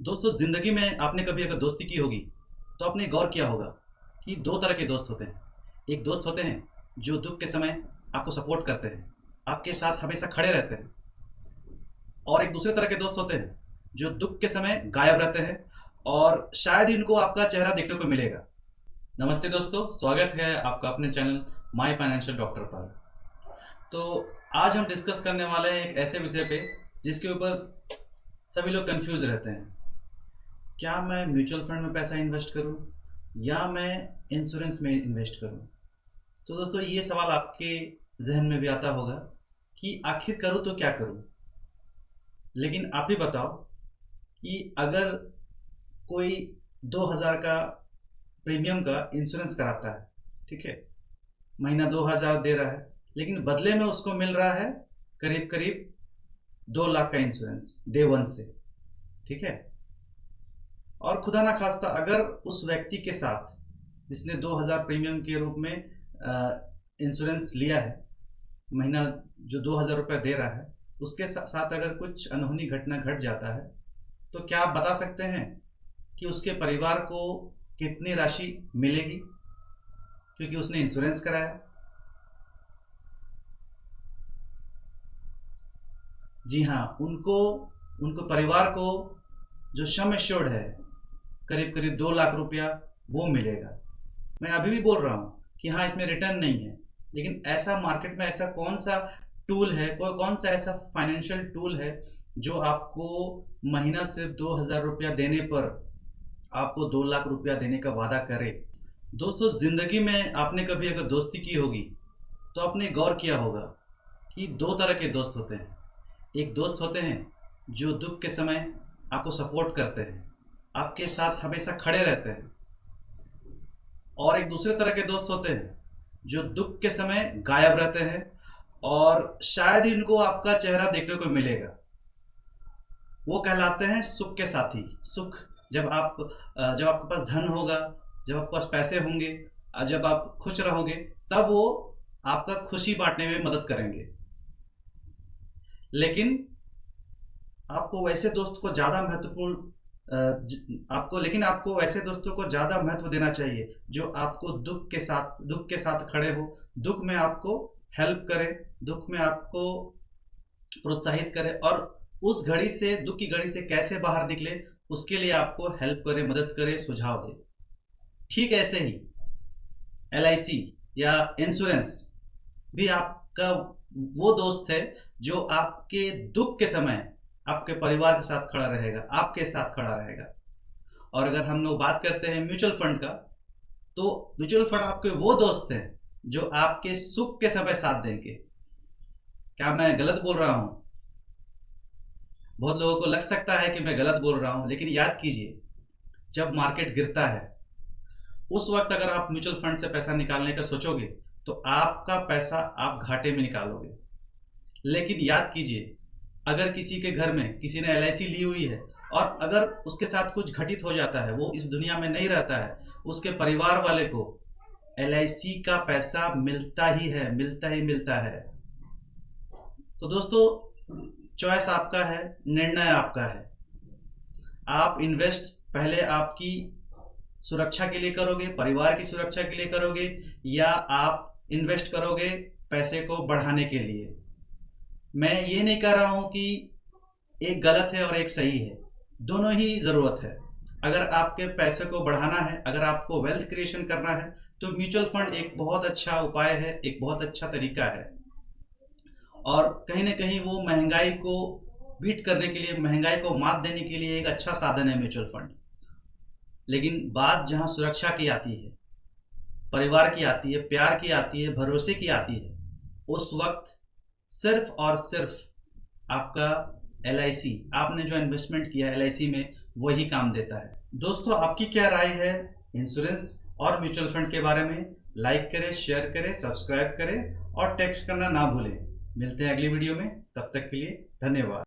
दोस्तों, ज़िंदगी में आपने कभी अगर दोस्ती की होगी तो आपने गौर किया होगा कि दो तरह के दोस्त होते हैं। एक दोस्त होते हैं जो दुख के समय आपको सपोर्ट करते हैं, आपके साथ हमेशा खड़े रहते हैं। और एक दूसरे तरह के दोस्त होते हैं जो दुख के समय गायब रहते हैं और शायद ही इनको आपका चेहरा देखने को मिलेगा। नमस्ते दोस्तों, स्वागत है आपका अपने चैनल माय फाइनेंशियल डॉक्टर पर। तो आज हम डिस्कस करने वाले हैं एक ऐसे विषय पे जिसके ऊपर सभी लोग कंफ्यूज रहते हैं। क्या मैं म्यूचुअल फंड में पैसा इन्वेस्ट करूं या मैं इंश्योरेंस में इन्वेस्ट करूं? तो दोस्तों, ये सवाल आपके जहन में भी आता होगा कि आखिर करूं तो क्या करूं। लेकिन आप ही बताओ कि अगर कोई 2000 का प्रीमियम का इंश्योरेंस कराता है, ठीक है, महीना 2000 दे रहा है, लेकिन बदले में उसको मिल रहा है करीब करीब 2 लाख का इंश्योरेंस डे वन से, ठीक है। और खुदा ना खास्ता अगर उस व्यक्ति के साथ जिसने 2000 प्रीमियम के रूप में इंश्योरेंस लिया है, महीना जो 2000 रुपये दे रहा है, उसके साथ अगर कुछ अनहोनी घटना घट जाता है तो क्या आप बता सकते हैं कि उसके परिवार को कितनी राशि मिलेगी क्योंकि उसने इंश्योरेंस कराया? जी हाँ, उनको उनको परिवार को जो सम एश्योर्ड है करीब करीब 2 लाख रुपया वो मिलेगा। मैं अभी भी बोल रहा हूँ कि हाँ, इसमें रिटर्न नहीं है, लेकिन ऐसा मार्केट में ऐसा कौन सा टूल है, कौन सा ऐसा फाइनेंशियल टूल है जो आपको महीना सिर्फ 2000 रुपया देने पर आपको 2 लाख रुपया देने का वादा करे? दोस्तों, ज़िंदगी में आपने कभी अगर दोस्ती की होगी तो आपने गौर किया होगा कि दो तरह के दोस्त होते हैं। एक दोस्त होते हैं जो दुख के समय आपको सपोर्ट करते हैं, आपके साथ हमेशा खड़े रहते हैं। और एक दूसरे तरह के दोस्त होते हैं जो दुख के समय गायब रहते हैं और शायद ही इनको आपका चेहरा देखने को मिलेगा। वो कहलाते हैं सुख के साथी। सुख जब आपके पास धन होगा, जब आपके पास पैसे होंगे, जब आप खुश रहोगे, तब वो आपका खुशी बांटने में मदद करेंगे। लेकिन आपको वैसे दोस्त को ज़्यादा महत्वपूर्ण आपको वैसे दोस्तों को ज़्यादा महत्व देना चाहिए जो आपको दुख के साथ खड़े हो, दुख में आपको हेल्प करे, दुख में आपको प्रोत्साहित करे और उस घड़ी से, दुख की घड़ी से कैसे बाहर निकले उसके लिए आपको हेल्प करे, मदद करे, सुझाव दे। ठीक ऐसे ही LIC या इंश्योरेंस भी आपका वो दोस्त है जो आपके दुख के समय आपके परिवार के साथ खड़ा रहेगा, आपके साथ खड़ा रहेगा। और अगर हम लोग बात करते हैं म्यूचुअल फंड का, तो म्यूचुअल फंड आपके वो दोस्त हैं जो आपके सुख के समय साथ देंगे। क्या मैं गलत बोल रहा हूँ? बहुत लोगों को लग सकता है कि मैं गलत बोल रहा हूँ, लेकिन याद कीजिए, जब मार्केट गिरता है उस वक्त अगर आप म्यूचुअल फंड से पैसा निकालने का सोचोगे तो आपका पैसा आप घाटे में निकालोगे। लेकिन याद कीजिए, अगर किसी के घर में किसी ने LIC ली हुई है और अगर उसके साथ कुछ घटित हो जाता है, वो इस दुनिया में नहीं रहता है, उसके परिवार वाले को LIC का पैसा मिलता ही है, मिलता ही मिलता है। तो दोस्तों, चॉइस आपका है, निर्णय आपका है। आप इन्वेस्ट पहले आपकी सुरक्षा के लिए करोगे, परिवार की सुरक्षा के लिए करोगे, या आप इन्वेस्ट करोगे पैसे को बढ़ाने के लिए? मैं ये नहीं कह रहा हूँ कि एक गलत है और एक सही है, दोनों ही ज़रूरत है। अगर आपके पैसे को बढ़ाना है, अगर आपको वेल्थ क्रिएशन करना है, तो म्यूचुअल फंड एक बहुत अच्छा उपाय है, एक बहुत अच्छा तरीका है। और कहीं ना कहीं वो महंगाई को बीट करने के लिए, महंगाई को मात देने के लिए एक अच्छा साधन है म्यूचुअल फंड। लेकिन बात जहाँ सुरक्षा की आती है, परिवार की आती है, प्यार की आती है, भरोसे की आती है, उस वक्त सिर्फ और सिर्फ आपका LIC, आपने जो इन्वेस्टमेंट किया LIC में, वही काम देता है। दोस्तों, आपकी क्या राय है इंश्योरेंस और म्यूचुअल फंड के बारे में? लाइक करें, शेयर करें, सब्सक्राइब करें और टेक्स्ट करना ना भूलें। मिलते हैं अगली वीडियो में, तब तक के लिए धन्यवाद।